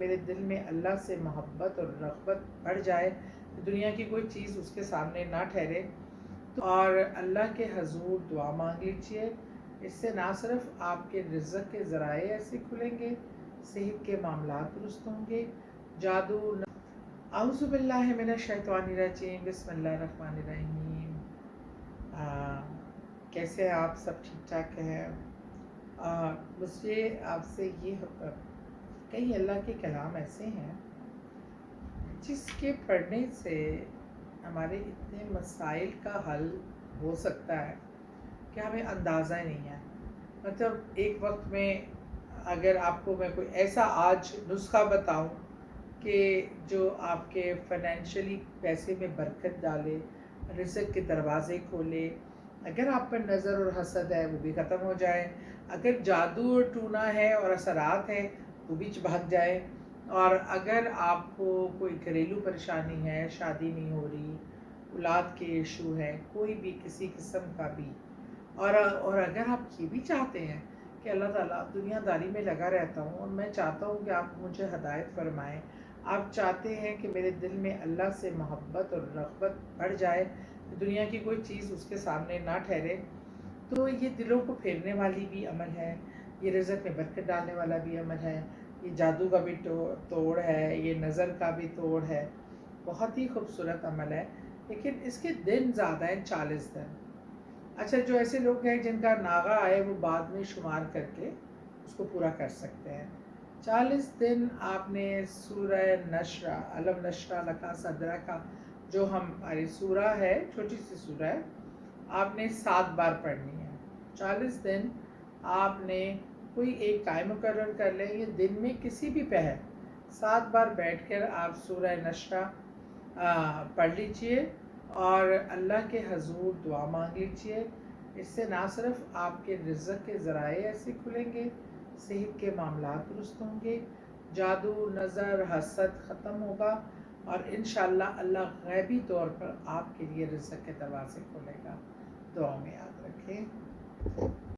میرے دل میں اللہ سے محبت اور رغبت بڑھ جائے، دنیا کی کوئی چیز اس کے سامنے نہ ٹھہرے، اور اللہ کے حضور دعا مانگ لیجیے۔ اس سے نہ صرف آپ کے رزق کے ذرائع ایسے کھلیں گے، صحت کے معاملات درست ہوں گے، جادو اعوذ باللہ من الشیطان الرجیم، بسم اللہ الرحمن الرحیم۔ کیسے ہیں آپ؟ سب ٹھیک ٹھاک ہیں؟ مجھے آپ سے یہ کئی اللہ کے کلام ایسے ہیں جس کے پڑھنے سے ہمارے اتنے مسائل کا حل ہو سکتا ہے کہ ہمیں اندازہ ہی نہیں ہے۔ مطلب ایک وقت میں اگر آپ کو میں کوئی ایسا آج نسخہ بتاؤں کہ جو آپ کے فائنینشلی پیسے میں برکت ڈالے، رزق کے دروازے کھولے، اگر آپ پر نظر اور حسد ہے وہ بھی ختم ہو جائے، اگر جادو اور ٹونا ہے اور اثرات ہیں وہ بھی بھاگ جائے، اور اگر آپ کو کوئی گھریلو پریشانی ہے، شادی نہیں ہو رہی، اولاد کے ایشو ہے، کوئی بھی کسی قسم کا بھی، اور اگر آپ یہ بھی چاہتے ہیں کہ اللہ تعالیٰ دنیا داری میں لگا رہتا ہوں اور میں چاہتا ہوں کہ آپ مجھے ہدایت فرمائیں، آپ چاہتے ہیں کہ میرے دل میں اللہ سے محبت اور رغبت بڑھ جائے، دنیا کی کوئی چیز اس کے سامنے نہ ٹھہرے، تو یہ دلوں کو پھیرنے والی بھی عمل ہے، یہ رزق میں برکت ڈالنے والا بھی عمل ہے، یہ جادو کا بھی توڑ ہے، یہ نظر کا بھی توڑ ہے، بہت ہی خوبصورت عمل ہے، لیکن اس کے دن زیادہ ہیں، 40 دن۔ اچھا، جو ایسے لوگ ہیں جن کا ناغہ آئے وہ بعد میں شمار کر کے اس کو پورا کر سکتے ہیں۔ 40 دن آپ نے سورہ نشرہ، علم نشرہ لکا صدرہ کا جو ہماری سورہ ہے، چھوٹی سی سورہ ہے، آپ نے 7 بار پڑھنی ہے۔ 40 دن آپ نے کوئی ایک ٹائم مقرر کر لیں، یہ دن میں کسی بھی پہر 7 بار بیٹھ کر آپ سورہ نشرہ پڑھ لیجئے اور اللہ کے حضور دعا مانگ لیجئے۔ اس سے نہ صرف آپ کے رزق کے ذرائع ایسے کھلیں گے، صحت کے معاملات درست ہوں گے، جادو، نظر، حسد ختم ہوگا، اور انشاءاللہ اللہ غیبی طور پر آپ کے لیے رزق کے دروازے کھولے گا۔ دعا میں یاد رکھیں۔